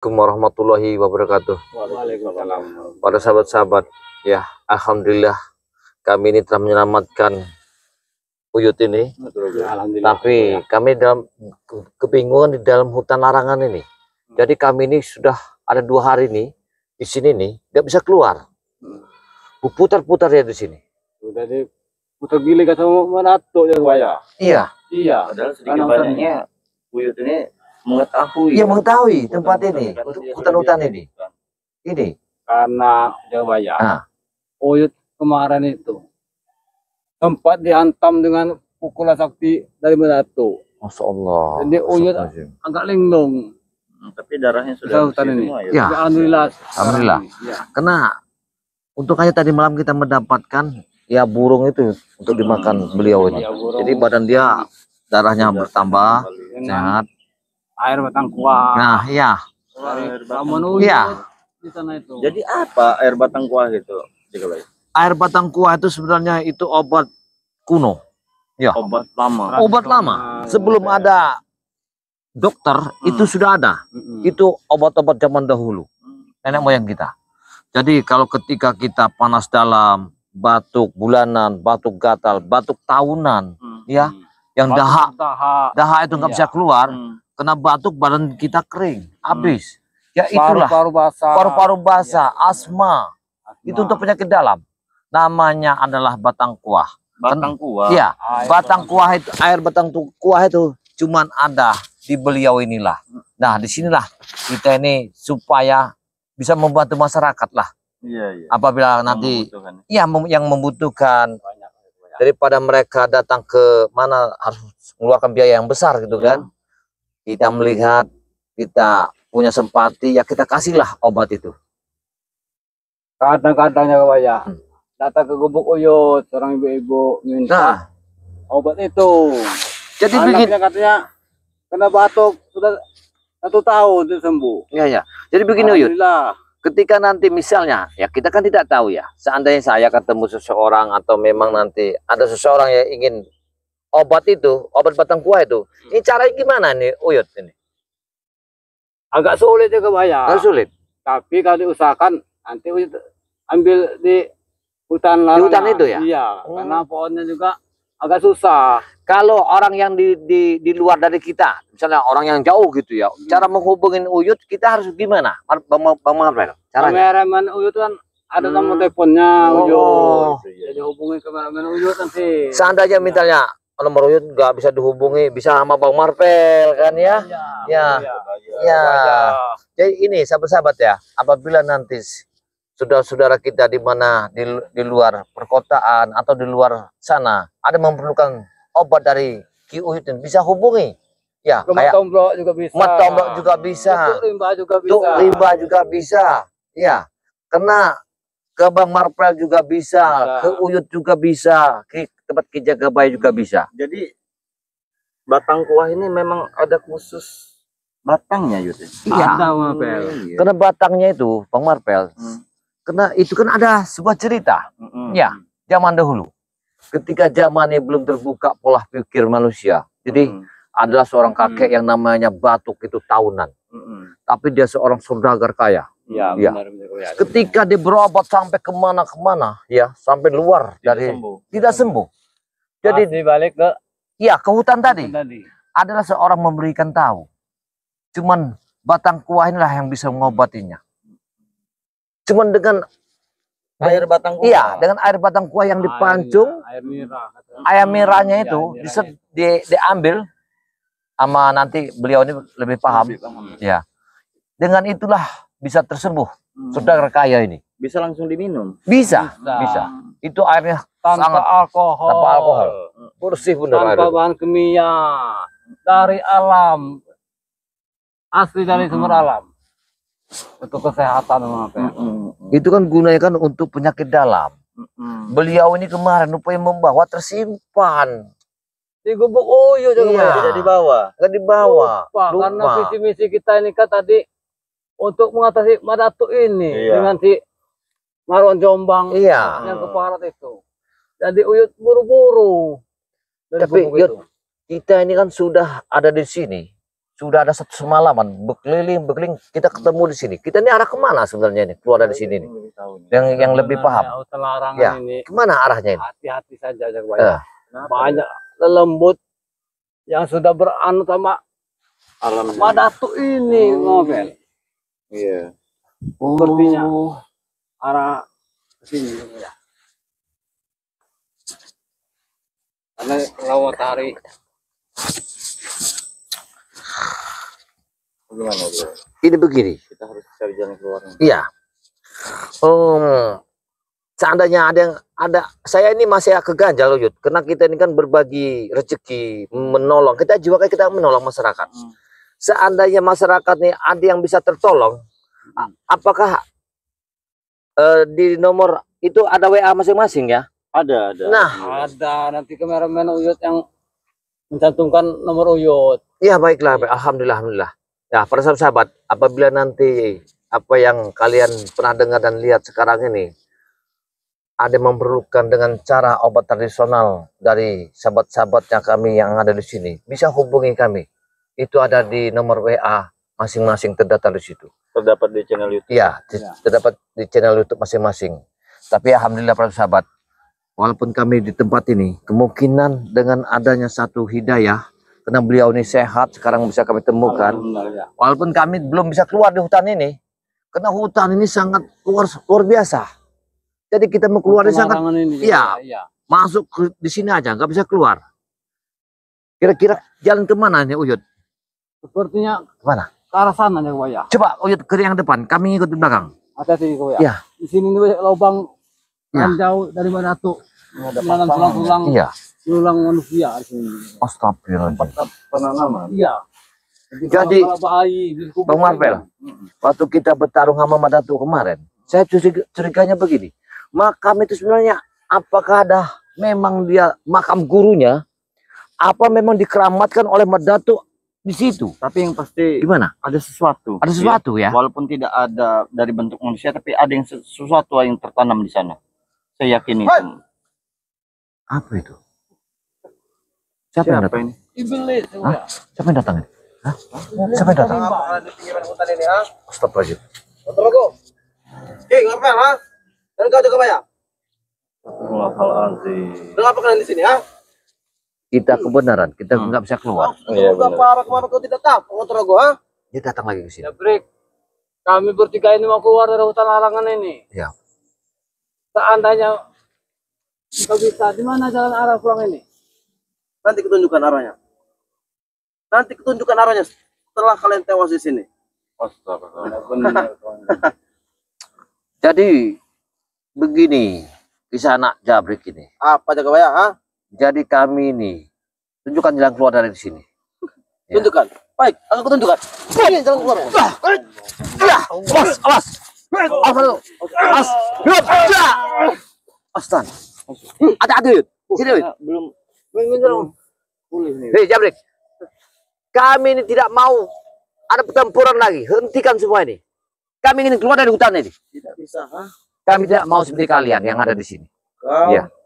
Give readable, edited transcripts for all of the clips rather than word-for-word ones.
Assalamualaikum warahmatullahi wabarakatuh. Waalaikumsalam. Pada sahabat-sahabat, ya alhamdulillah kami ini telah menyelamatkan Uyut ini. Alhamdulillah. Tapi kami dalam kebingungan di dalam hutan larangan ini. Jadi kami ini sudah ada 2 hari nih di sini nih, nggak bisa keluar. Putar-putar ya di sini. Udah di putar gili kata Manato ya Pak ya. Iya. Iya. Padahal sedikit banyaknya Uyut ini mengetahui. Iya mengetahui tempat ini, hutan-hutan ini. Ini. Karena Jawa ya. Nah. Uyut kemarin itu tempat dihantam dengan pukulan sakti dari Manato. Masya Allah. Jadi Uyut agak linglung. Tapi darahnya sudah Hutan ini. semua ya. Ya. Alhamdulillah. Alhamdulillah. Ya. Karena untungnya tadi malam kita mendapatkan ya burung itu untuk dimakan beliau ini. Ya, burung. Jadi badan dia darahnya bertambah sehat. Air batang kuah. Nah, iya. Ramuan Uyut Iya. di sana itu. Jadi apa air batang kuah itu? Air batang kuah itu sebenarnya itu obat kuno. Ya, Obat lama. obat lama. Sebelum ada dokter itu sudah ada. Itu obat-obat zaman dahulu. Nenek moyang kita. Jadi kalau ketika kita panas dalam, batuk bulanan, batuk gatal, batuk tahunan, ya, yang dahak itu nggak bisa keluar, kena batuk badan kita kering, habis. Ya itulah. Paru-paru basah. Paru-paru basah, asma. Itu untuk penyakit dalam. Namanya adalah batang kuah. Batang kuah. Iya, batang kuah itu, air batang kuah itu cuman ada di beliau inilah. Nah, disinilah kita ini supaya bisa membantu masyarakat lah. Iya, iya. Apabila nanti Membutuhkan. iya yang membutuhkan, daripada mereka datang ke mana harus mengeluarkan biaya yang besar gitu kan. Kita melihat kita punya simpati, ya kita kasihlah obat itu. Kadang-kadangnya Pak ya. Datang ke Gubuk Uyut, seorang ibu-ibu minta Nah, obat itu. jadi Anaknya begini. katanya kena batuk sudah 1 tahun itu sembuh. Ya, ya. Jadi begini Uyut. Alhamdulillah. Ketika nanti misalnya, ya kita kan tidak tahu ya. Seandainya saya ketemu seseorang atau memang nanti ada seseorang yang ingin obat itu, obat batang kuah itu. Ini caranya gimana nih Uyut ini? Agak sulit juga Pak ya. Nggak sulit. Tapi kalau diusahakan nanti Uyut ambil di hutan Di larangan. hutan itu ya? Iya, karena pohonnya juga agak susah. Kalau orang yang di luar dari kita, misalnya orang yang jauh gitu ya, cara menghubungin Uyut kita harus gimana? Bang Marvel, caranya? Kameramen Uyut kan ada nomor teleponnya Oh. Uyut. Jadi hubungi kameramen Uyut nanti. Seandainya misalnya nomor Uyut nggak bisa dihubungi, bisa sama Bang Marvel kan ya? Ya. Ya. Jadi ini sahabat-sahabat ya, apabila nanti saudara-saudara kita di mana di luar perkotaan atau di luar sana ada memerlukan obat dari Ki Uyut, bisa hubungi. Ya, kayak Tomblok juga bisa. Mat Tomblok juga bisa. Tuk Rimba juga bisa. Tuk Rimba juga bisa. Ya. Kena ke Bang Marvel juga bisa, ke Uyut juga bisa, ke tempat Ki Jagabaya juga bisa. Jadi batang kuah ini memang ada khusus batangnya Yud. Iya. Ada Marvel. Karena batangnya itu Bang Marvel. Karena itu kan ada sebuah cerita. Ya, zaman dahulu. Ketika zamannya belum terbuka pola pikir manusia. Jadi adalah seorang kakek yang namanya batuk itu tahunan. Tapi dia seorang saudagar kaya. Ya, Ya. benar. Ketika dia berobat sampai kemana-kemana, ya sampai luar dari tidak sembuh. Jadi balik ke ya ke hutan tadi tadi. adalah seorang memberikan tahu. Cuman batang kuah inilah yang bisa mengobatinya. Cuman dengan Air batang kuah. iya, dengan air batang kuah yang dipancung, Air merah. air merahnya itu diambil sama nanti beliau ini lebih paham. Ya. Dengan itulah bisa tersembuh saudagar kaya ini. Bisa langsung diminum. Bisa. Itu airnya Tanpa sangat alkohol. tanpa alkohol. Bersih benar Tanpa bahan kimia. Dari alam. Asli dari sumber alam. Untuk kesehatan Marvel. Itu kan gunanya kan untuk penyakit dalam. Beliau ini kemarin upaya membawa tersimpan. Di Gubuk Uyut juga Iya. Pak. Tidak dibawa. Nggak dibawa. Karena visi misi kita ini kan tadi untuk mengatasi Madatuk ini dengan si Marwan Jombang yang keparat itu. Jadi Uyut buru-buru. Tapi Yud, kita ini kan sudah ada di sini. sudah ada satu semalaman berkeliling kita ketemu di sini. Kita ini arah kemana sebenarnya ini? Keluar dari sini nih. Yang lebih paham. Hutan larangan Ya, ini kemana arahnya ini? hati-hati saja Jagawaya. Banyak lelembut yang sudah beranut sama Alam Madatu ini, Novel. Iya. Sepertinya arah sini ya. Karena kalau matahari Gimana, Bro? Ini begini. Kita harus cari jalan keluar. Iya. Seandainya ada saya ini masih agak ganjal loh, Yud, karena kita ini kan berbagi rezeki, menolong. Kita juga kayak kita menolong masyarakat. Seandainya masyarakat nih ada yang bisa tertolong, apakah di nomor itu ada WA masing-masing ya? Ada. Nah, ada nanti kameramen Uyut yang mencantumkan nomor Uyut. ya baiklah, alhamdulillah. Ya, para sahabat, apabila nanti apa yang kalian pernah dengar dan lihat sekarang ini ada yang memerlukan dengan cara obat tradisional dari sahabat-sahabatnya kami yang ada di sini, bisa hubungi kami. Itu ada di nomor WA masing-masing terdata di situ. Terdapat di channel YouTube. Iya, terdapat di channel YouTube masing-masing. Tapi alhamdulillah para sahabat, walaupun kami di tempat ini, kemungkinan dengan adanya satu hidayah, karena beliau ini sehat, sekarang bisa kami temukan. Walaupun kami belum bisa keluar di hutan ini, karena hutan ini sangat luar biasa. Jadi kita mau keluar di sangat, masuk di sini aja, nggak bisa keluar. Kira-kira jalan kemana nih Uyut? Sepertinya Kemana? ke arah sana Jagawaya. Coba Uyut ke yang depan, kami ikut di belakang. Hati-hati Jagawaya. Iya. Di sini nih lubang Ya. yang jauh dari Madatu. Jalan tulang-tulang. Iya. Tulang manusia di sini. Astagfirullahaladzim. Penanaman. Iya. Jadi, Bang Bang Marvel, waktu kita bertarung sama Madatu kemarin, saya curiganya begini. Makam itu sebenarnya apakah ada memang dia makam gurunya, apa memang dikeramatkan oleh Madatu di situ? Tapi yang pasti Gimana? ada sesuatu. Ada sesuatu ya? Walaupun tidak ada dari bentuk manusia, tapi ada yang sesuatu yang tertanam di sana. Saya yakin itu. Apa itu? Siapa yang datang? ini? Iblis. Hah? Siapa yang datang ini? Hah? Siapa yang datang? Di pinggiran hutan ini, ha? Astagfirullahaladzim. Otrogo. Ngapel, ha? Dan kau juga bayar. Dengan apa kalian di sini, ha? Kita kebenaran, kita nggak bisa keluar. Iya, apa kemana kau tidak tahu, Otrogo, ha? Dia datang lagi ke sini. Ya break. Kami bertiga ini mau keluar dari hutan larangan ini. Ya. Seandainya kita bisa, di mana jalan arah pulang ini? Nanti ketunjukkan arahnya. Nanti ketunjukkan arahnya setelah kalian tewas di sini. Jadi begini, kisah anak Jabrik ini. Apa jaga bayar, ha? Jadi kami ini tunjukkan jalan keluar dari sini. Ya. Tunjukkan. Baik, aku tunjukkan. Ini jalan keluar. Awas, awas. Awas. Astan. Ada. Sini, Belum. Hei, Jabrik. Kami ini tidak mau ada pertempuran lagi. Hentikan semua ini. Kami ingin keluar dari hutan ini. Tidak bisa, ha? Kami tidak mau seperti kalian yang ada di sini.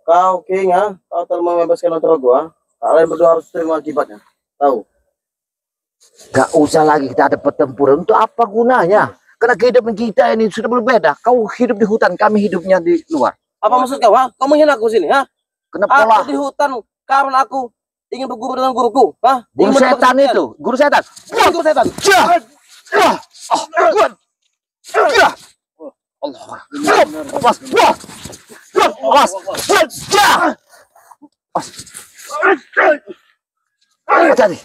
Kau King, ha? Kau telah membebaskan Otrogo, ha? Kalian berdua harus terima akibatnya. Tahu? Gak usah lagi kita ada pertempuran. Untuk apa gunanya? Karena kehidupan kita ini sudah berbeda. Kau hidup di hutan, kami hidupnya di luar. Apa maksud kau, ha? Kau menghina aku sini, ha? Kenapa lah? Aku di hutan karena aku ingin berguru dengan guruku, ha? Guru setan itu, guru setan. Guru setan. Hati-hati.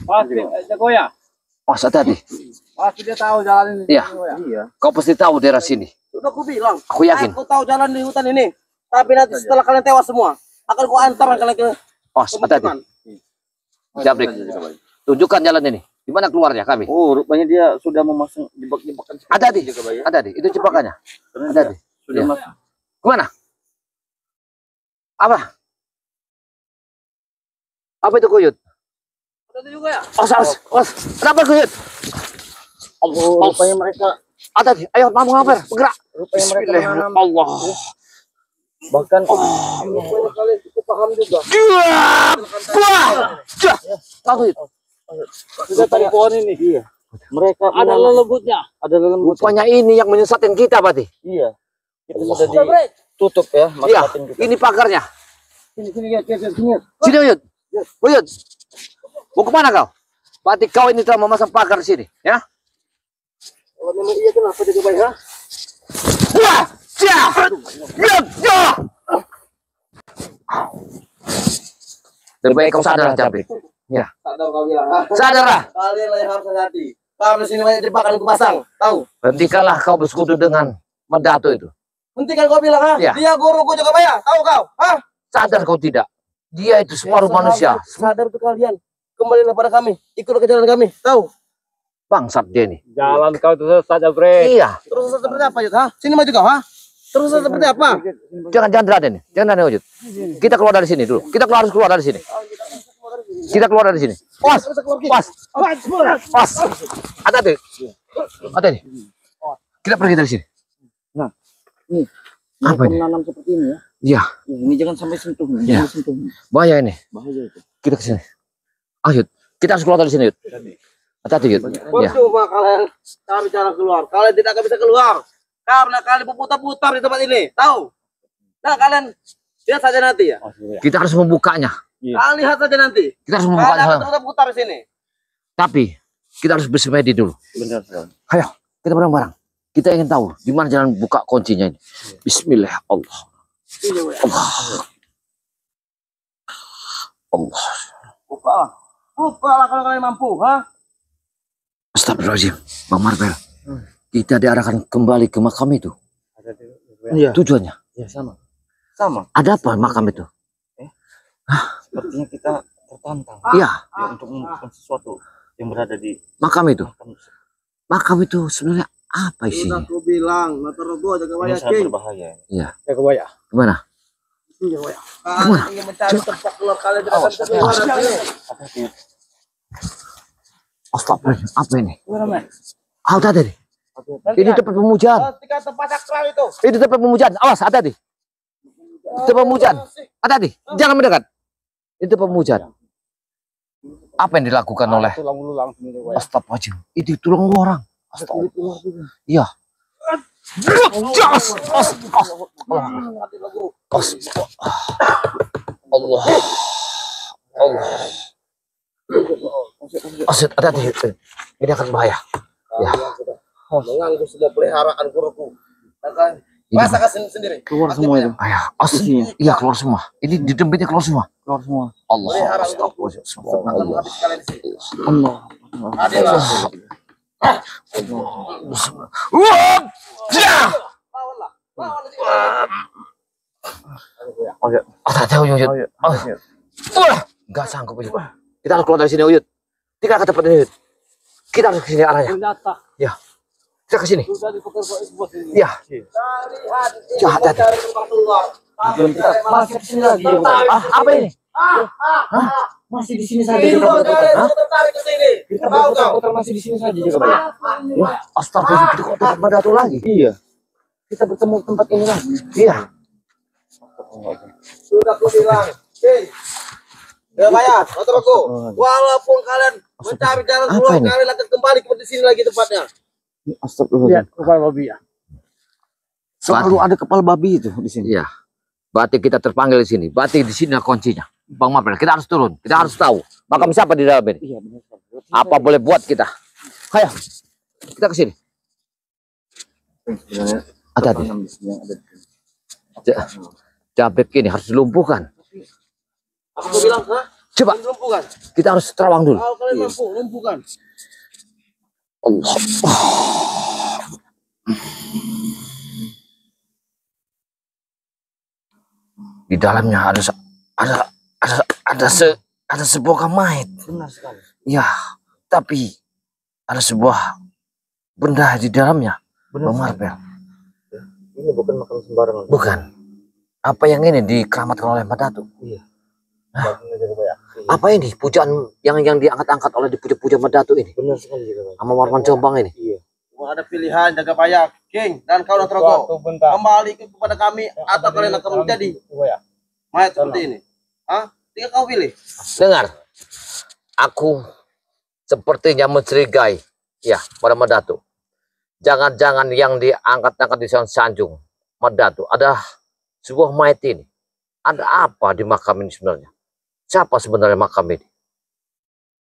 Pasti, Jagoya. Hati-hati. Pasti dia tahu jalan ini. Iya. Kau pasti tahu daerah sini. Sudah aku bilang. Aku yakin. Aku tahu jalan di hutan ini. Tapi nanti setelah kalian tewas semua, akan ku antar kalian ke Hati-hati. Jabrik. Tunjukkan jalan ini. Di mana keluarnya kami? Oh, rupanya dia sudah memasang jebak-jebakan. Hati-hati. Itu jebakannya. Hati-hati. Sudah masuk. Kemana? Apa? Apa itu Kuyut? Ada juga ya? Kenapa Kuyut? Rupanya mereka Hati-hati. Ayo, mau ngapain? Bergerak. Rupanya mereka menanam. Allah. Bahkan kalian cukup paham juga. Tahu itu. Sudah tadi pohon ini. Iya. Mereka ada lembutnya. Ada lembut. Rupanya ini yang menyesatkan kita, berarti. Iya. Itu sudah ditutup ya. Iya. Ini pagarnya. Sini. Sini, Uyut. Uyut. Mau kemana kau? Berarti kau ini telah memasang pagar di sini, ya? Kalau memang iya, kenapa dia kebaik, ha? Wah! Lebih baik kau sadar, Cabe. Ya. Sadar kau bilang, ha? Sadarlah. Kalian yang harus hati. Kami sini banyak jebakan ku pasang, tahu? Hentikanlah kau bersekutu dengan Mandatu itu. Hentikan kau bilang, ha? Ya. Dia guruku juga bayar, tahu kau? Ha? Sadar kau tidak? Dia itu separuh manusia. Sadar tuh kalian. Kembalilah pada kami. Ikutlah ke jalan kami, tahu? Bangsat dia nih. Jalan kau itu saja, Bre. Iya. Terus seperti apa, Yud? Ha? Sini maju kau, ha? Terus seperti apa? Jangan Raden. Jangan Raden, Uyut. Kita keluar dari sini dulu. Kita harus keluar dari sini. Kita keluar dari sini. Pas. Hati-hati. Hati-hati. Kita pergi dari sini. Nah, ini. Apa ini? Menanam seperti ini ya. Iya. Ini jangan sampai sentuh. Iya. Bahaya ini. Bahaya itu. Kita ke sini. Ayut. Kita harus keluar dari sini, Yud. Hati-hati, Yud. Ya. Percuma kalian cari cara keluar. Kalian tidak akan bisa keluar. Karena kalian berputar-putar di tempat ini. Tahu? Nah, kalian lihat saja nanti ya. Kita harus membukanya. Kalian lihat saja nanti. Kita harus Kalian membukanya. akan putar-putar di sini. Tapi kita harus bersemedi dulu. Benar sekali. Ayo, kita bareng-bareng. Kita ingin tahu di mana jalan buka kuncinya ini. Bismillah, Allah. Allah. Bukalah kalau kalian mampu, ha? Astagfirullahaladzim, Bang Marvel. Kita diarahkan kembali ke makam itu. Iya. Tujuannya. Iya, sama. Ada apa makam itu? Sepertinya kita tertantang Iya, ya, untuk menemukan sesuatu yang berada di makam itu. makam Makam itu sebenarnya apa isinya? Sudah aku bilang, motor gua jaga ini wayang, sangat King. berbahaya. Iya. Jaga wayang. Gimana? Jaga wayang. Kalian ingin mencari tempat keluar, kalian tidak akan bisa keluar dari sini. Astagfirullah, apa ini? Gimana, men? Ah, hati-hati. Ini tempat pemujaan. Ketika tempat sakral itu. Ini tempat pemujaan. Awas, hati-hati. Itu pemujaan. Hati-hati. Jangan mendekat. Itu pemujaan. Apa yang dilakukan oleh Tulang belulang sini, jaga wayang. Astagfirullahaladzim? Itu tulang orang. Astagfirullah. Iya. Allah. Allah. Asyik, hati-hati. Ini akan bahaya. Ya. Mengganggu semua peliharaan guruku. Masa kasih sendiri. Keluar semua itu. Ayah, asli. Iya, keluar semua. Ini di dempetnya keluar semua. Keluar semua. Allah. Pelihara Astagfirullah. Akan habis kalian di sini. Allah. Adillah. Lawanlah. Lawan di sini. Hati-hati, Uyut. Enggak sanggup, Uyut. Kita harus keluar dari sini, Uyut. Kita ke tempat ini, Uyut. Kita harus ke sini arahnya. Ya. Kita ke sini. Ya. Jahat, Cari tempat keluar. Masih di sini lagi. Apa ini? Masih di sini saja. Tertarik ke sini. Tahu kau? Putar masih di sini saja juga, Pak. Astagfirullah, kita kok tempat Mandatu lagi? Iya. Kita bertemu tempat ini lagi. Iya. Sudah aku bilang. Ya bayar, motor aku. Walaupun kalian mencari jalan Apa keluar, ini? kalian akan kembali ke sini lagi tempatnya. Astagfirullah. kepala babi ya. Selalu ada kepala babi itu di sini. Iya. Berarti kita terpanggil di sini. Berarti di sini kuncinya. Bang Mapel, kita harus turun. Kita harus tahu makam siapa di dalam ini. Iya, benar. Apa boleh buat kita? Ayo. Kita ke sini. Hati-hati. Jabek ini harus dilumpuhkan. Aku bilang, ha? Coba Lumpuhkan. kita harus terawang dulu. Kalau kalian mampu, lumpuhkan. Allah. Di dalamnya ada sebuah mayat. Benar sekali. Ya, tapi ada sebuah benda di dalamnya. Bang Marvel. Ini bukan makam sembarangan. Bukan. Apa yang ini dikeramatkan oleh Mandatu? Iya. Apa ini pujaan yang diangkat-angkat oleh dipuja-puja Mandatu ini? Benar sekali juga, Pak. Sama Warman Jombang ini. Iya. Mau ada pilihan, jaga payak. King dan kawan Trogo, kembali kepada kami atau kalian akan menjadi mayat seperti ini. Hah? Tinggal kau pilih. Dengar, aku sepertinya mencurigai, ya, pada Madatu. Jangan-jangan yang diangkat-angkat di Sanjung Madatu ada sebuah mayat ini. Ada apa di makam ini sebenarnya? Siapa sebenarnya makam ini?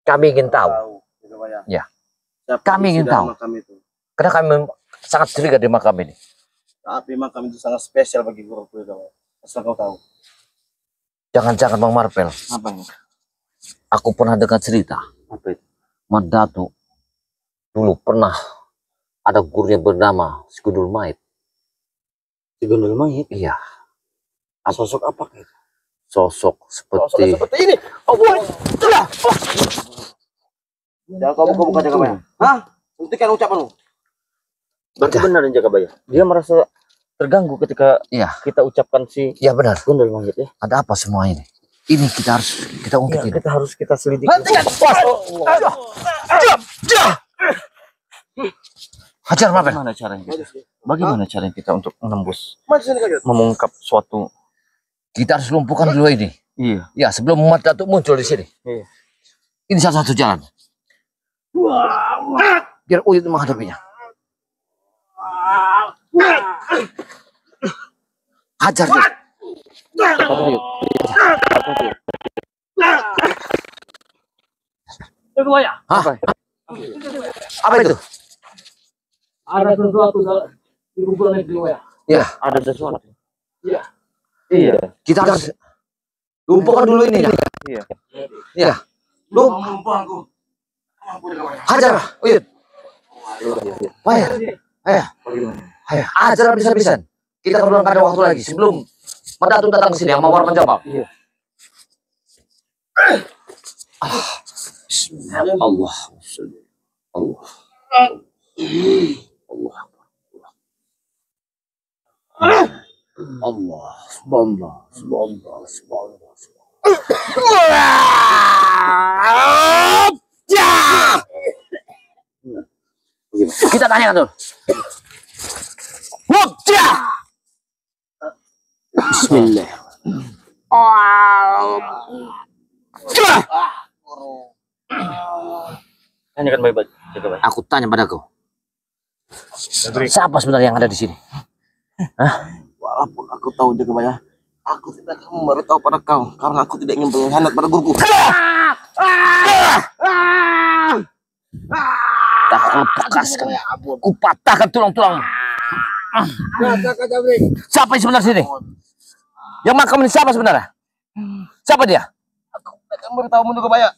Kami ingin tahu. Ya, kami ingin tahu. Karena kami sangat curiga di makam ini. Tapi makam itu sangat spesial bagi guru Widawaya. Asal kau tahu. Jangan-jangan Bang Marvel. Apa ini? Aku pernah dengar cerita. Apa itu? Madatu dulu pernah ada gurunya bernama Sigundul Mayit. Sigundul Mayit? Iya. Sosok apa itu? Sosok seperti ini. Oh, jangan kau buka Jagabaya. Hah? Hentikan ucapanmu. Berarti benar Jagabaya. Dia merasa terganggu ketika kita ucapkan si benar. Gundul Mayit ya. Ada apa semua ini? Ini kita ungkit ini. Kita selidiki. Hentikan. Hajar Marvel. Bagaimana caranya kita untuk menembus, mengungkap suatu? Kita harus lumpuhkan dulu ini. Iya. Ya, sebelum Madatu muncul di sini. Iya. Ini salah satu jalan. Biar Uyut menghadapinya. Hajar dia. Hah? Apa itu? Ada sesuatu di kumpulan itu ya. Ya, Ada sesuatu. Iya. Iya. kita harus lumpuhkan dulu ini ya. Iya. Ya. Lumpuhkan. Hajar, Uyut. Ayo. Ayo. Ayo. Hajar habis-habisan. Kita belum ada waktu lagi sebelum Madatu datang ke sini yang mengeluarkan jawab. Iya. Bismillah. Allah. Allah. Allah. Subhanallah. Subhanallah. Subhanallah. Kita tanya tuh. Bismillah. Tanyakan baik-baik. Aku tanya padaku. Siapa sebenarnya yang ada di sini? Walaupun aku tahu Jagabaya, aku tidak akan memberitahu pada kau karena aku tidak ingin berkhianat pada guruku. Tak lepaskan. Ku patahkan tulang-tulangmu. Siapa yang sebenarnya sini? Yang makam ini siapa sebenarnya? Siapa dia? Aku tidak akan memberitahu Jagabaya.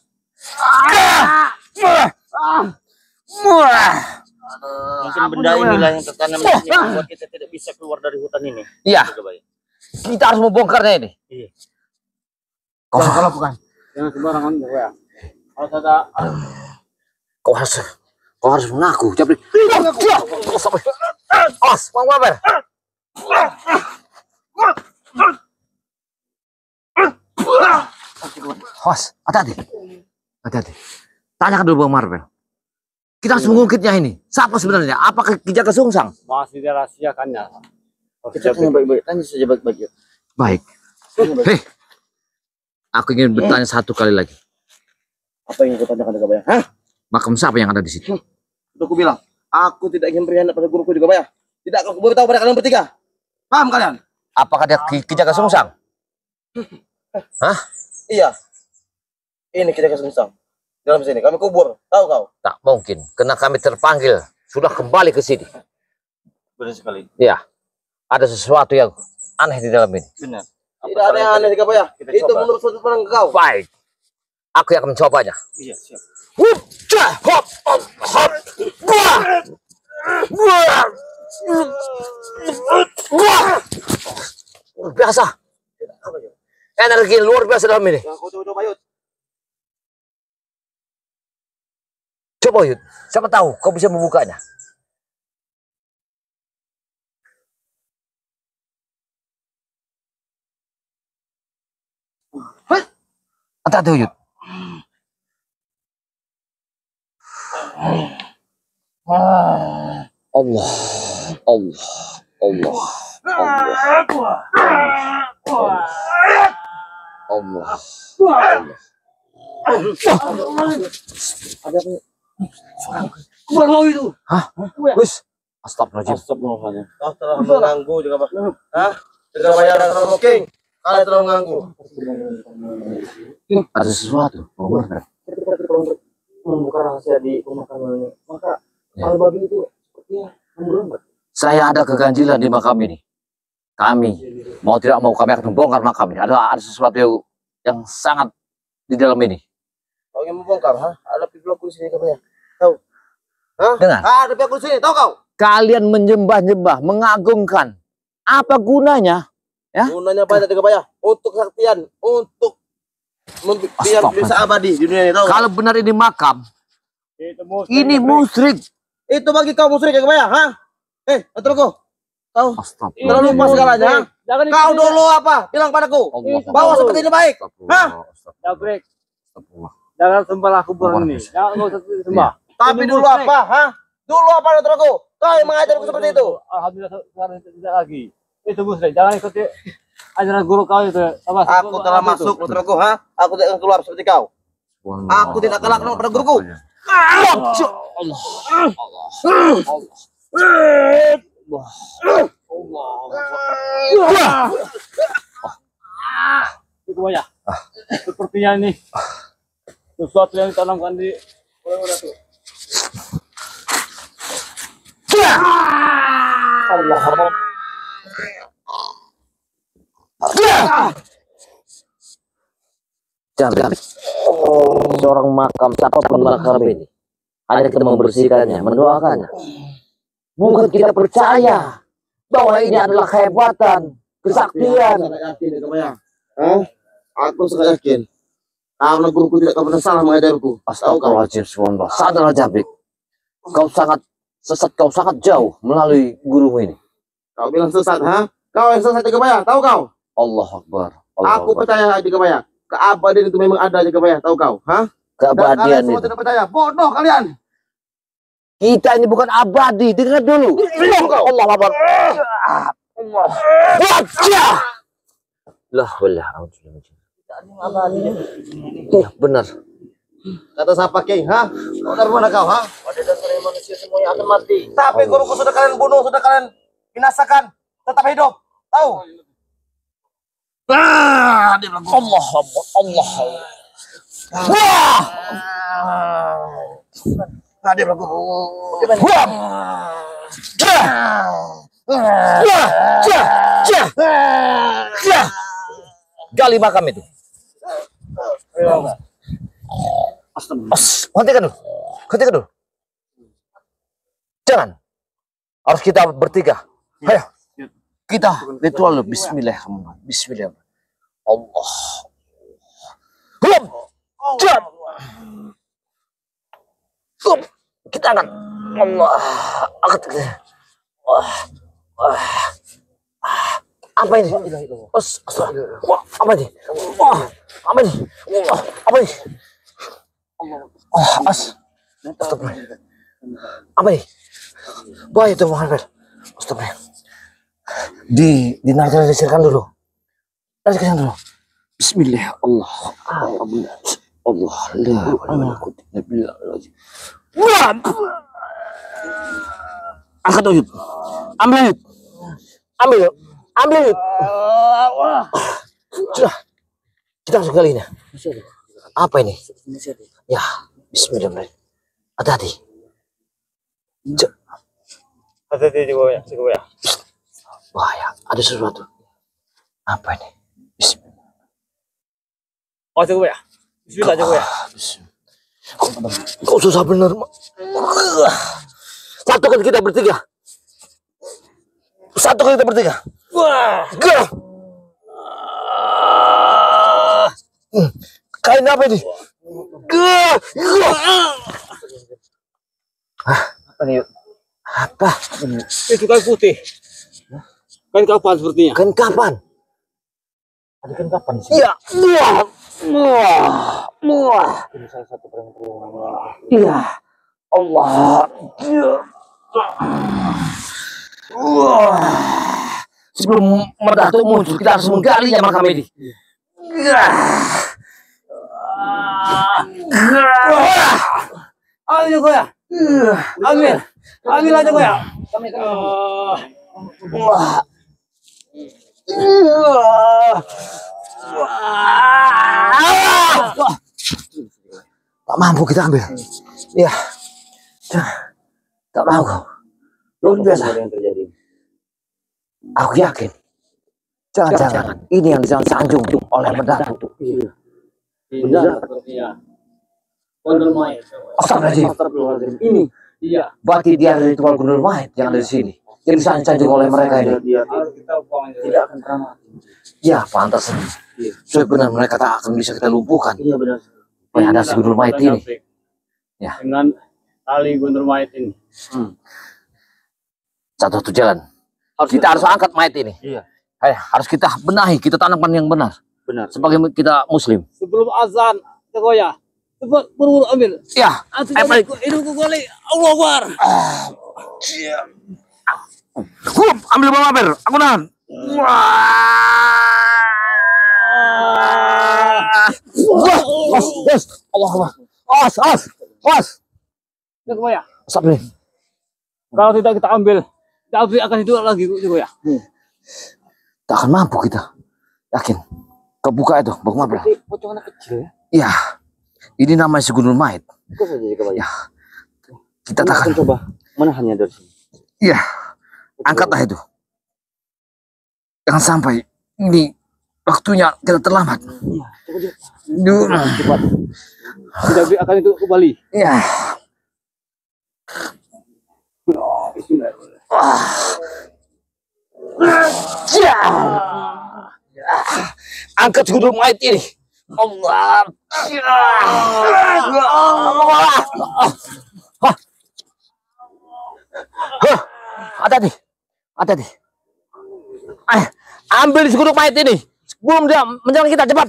Mungkin benda inilah yang tertanam di sini membuat kita tidak bisa keluar dari hutan ini. Iya. Kita harus membongkarnya ini. Iya. Kalau bukan. Jangan sembarangan ya. Harus ada. Kau harus mengaku. Jabri. Awas, Bang Maber. Awas, hati-hati. Hati-hati. Tanyakan dulu Bang Marvel. Kita harus mengungkitnya ini. Siapa sebenarnya? Apakah Kijaka Sungsang? Masih dirahasiakannya. Kita tanya baik-baik. Tanya saja baik-baik. Baik. Hei. Aku ingin bertanya satu kali lagi. Apa yang kau tanyakan Jagabaya? Hah? Makam siapa yang ada di situ? Aku bilang, aku tidak ingin berkhianat pada guruku Jagabaya. Tidak akan beritahu pada kalian bertiga. Paham kalian? Apakah dia Kijaka Sungsang? Hah? Iya. Ini Kijaka Sungsang. Dalam sini kami kubur. Tahu kau? Tak mungkin. Karena kami terpanggil. Sudah kembali ke sini. Benar sekali. Ya. Ada sesuatu yang aneh di dalam ini. Benar. Tidak ada yang aneh Jagabaya. Itu coba. menurut sudut pandang kau. Baik. Aku yang akan mencobanya. Iya, siap. Hop, hop, hop. Buah. Buah. Buah. Luar biasa. Energi luar biasa dalam ini. Yang kau coba yuk. Coba Yud. Siapa tahu kau bisa membukanya. Hati-hati Yud. Allah. Allah, Allah, Allah, Allah, Allah. Ada apa itu? Hah? Wis, astagfirullahaladzim. Astagfirullahaladzim. Kau telah mengganggu juga, Pak. Hah? Jaga bayar dan booking. Kalian telah mengganggu. Ada sesuatu. Membuka rahasia di pemakaman, maka hal babi itu sepertinya memberontak. Saya ada keganjilan di makam ini. Kami mau tidak mau kami akan membongkar makam ini. Ada sesuatu yang sangat di dalam ini. Kau ingin membongkar, ha? Ada pihak di sini katanya. Tahu? Hah? Dengar. Ada pihak di sini, tahu kau? Kalian menyembah-nyembah, mengagungkan. Apa gunanya? Ya? Gunanya banyak Jaga Bayar. Untuk kesaktian, untuk biar bisa abadi di dunia ini, tahu? Kalau benar ini makam, ini musyrik. Itu bagi kau musyrik Jaga Bayar, ha? Atur kau. Tahu? Astagfirullah. Terlalu lupa segalanya. Jangan Kau dulu apa? Bilang padaku. Bahwa seperti ini baik. Hah? Jabrik. Jangan sembahlah kuburan ini. Jangan usah sembah. Tapi dulu apa? Hah? Dulu apa atur aku? Kau yang mengajarku seperti itu. Alhamdulillah sekarang tidak lagi. Itu musyrik. Jangan ikuti ajaran guru kau itu. Aku telah masuk putraku, ha? Aku tidak akan keluar seperti kau. Aku tidak kalah pada guruku. Allah. Allah. Sepertinya ini sesuatu yang ditanamkan di orang-orang itu. Allah. Jangan. Seorang makam, siapapun makam ini, hanya kita membersihkannya, mendoakannya. Bukan kita percaya bahwa ini adalah kehebatan, kesaktian. Aku sangat yakin. Karena guruku tidak akan pernah salah mengajarku. Astagfirullahaladzim, subhanallah. Sadarlah Jabrik. Kau sangat sesat, kau sangat jauh melalui gurumu ini. Kau bilang sesat, ha? Kau yang sesat Jaga Bayar, tahu kau? Allah Akbar. Aku percaya Jaga Bayar. Keabadian itu memang ada Jaga Bayar, tahu kau? Ha? Keabadian kalian semua itu. tidak percaya. Bodoh kalian. Kita ini bukan abadi, dengar dulu. Allah Akbar. Allah. Wajah. Lah wallah. Iya benar. Kata siapa King, ha? Kau dari mana kau, ha? Pada dasarnya manusia semuanya akan mati. Tapi guruku sudah kalian bunuh, sudah kalian binasakan. Tetap hidup, tahu? Allah. Wah. Hadir aku. Gali makam itu. Hentikan dulu. Jangan. Harus kita bertiga. Ayo. Kita ritual dulu. Bismillahirrahmanirrahim. Bismillahirrahmanirrahim. Allah. Kita angkat. Allah. Angkat. Apa ini? Apa ini? Apa ini? Apa ini? Astagfirullah. Apa ini? Bahaya itu Muhammad. Astagfirullah. Dinaralisirkan dulu. Nasirkan dulu. Bismillah. Allah. Allah. Angkat Uyut. Ambil Uyut. Ambil Uyut. Sudah. Kita langsung kali ini. Apa ini? Ya. Bismillahirrahmanirrahim. Hati-hati. Hati-hati di bawah ya. Bahaya. Ada sesuatu. Apa ini? Bismillah. Oh, coba ya. Bismillah coba ya. Kau susah benar. Satukan kita bertiga. Wah. Kain apa ini? Apa nih? Apa? Itu kain putih. Kain kapan sepertinya? Kain kapan? Ada kan kapan sih? Iya. Muah. Ini salah satu perang-perang. Iya. Allah. Sebelum Merdatuk muncul, kita harus menggali makam ini. Ambil kau ya. Ambil aja kau ya. Tak mampu kita ambil. Iya. Tak mau kau. Luar biasa. Aku yakin. Jangan-jangan ini yang disanjung oleh Merdatuk. Benar. Astagfirullahaladzim. Ini. Iya. Berarti dia ada ritual gundul mayat yang ada di sini. Yang disanjung oleh mereka ini. Tidak akan pernah mati. Ya, pantas. Soalnya benar mereka tak akan bisa kita lumpuhkan. Iya benar. Yang ada si gundul mayat ini. Ya. Dengan tali gundul mayat ini. Satu jalan. Kita harus angkat mayat ini. Iya. Harus kita benahi, kita tanamkan yang benar. Benar. Sebagai kita muslim. Sebelum azan, ya. Cepat buru-buru ambil. Ya. Balik. Hidupku kali. Allah Akbar. Ambil bawah ber. Aku nahan. Allah Akbar. Ya. Sabri. Kalau tidak kita ambil, Jabri akan hidup lagi, ya. Tak akan mampu kita. Yakin. Kebuka itu, bagaimana bro? Potongan kecil ya. Iya. Ini namanya si gundul mayat. Kok saja jika banyak. Ya. Kita tak akan coba menahannya dari sini. Iya. Angkatlah itu. Jangan sampai ini waktunya kita terlambat. Iya. Cepat. Jabri akan itu kembali. Iya. Angkat gundul mayat ini. Allah. Hati-hati. Ambil si gundul mayat ini. Sebelum dia menyerang kita, cepat.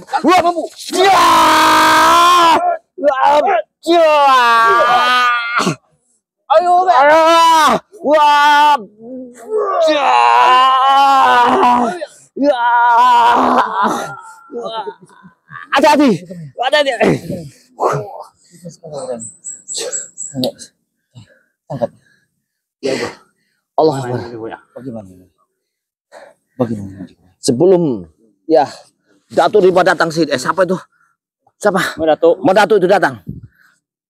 Ayo, hati-hati. Angkat. Allah Akbar. Bagaimana? Sebelum Datuk Riba datang sih, siapa itu? Siapa? Merdatuk itu datang.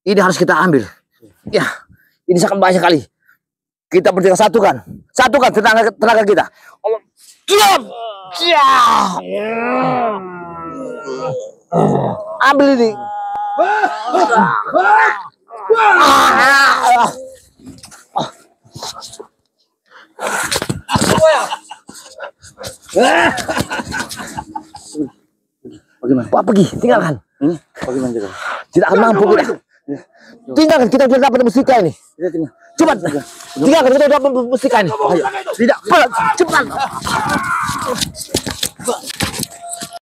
Ini harus kita ambil. Ya, ini sangat banyak sekali. Kita berdiri satukan tenaga kita. Allah. Ambil ini. Bagaimana? Pak pergi, tinggalkan. Bagaimana juga? Tidak akan mampu kita. Tinggalkan, kita sudah dapat mustika ini. Cepat, tinggalkan, kita sudah dapat mustika ini. Tidak, cepat.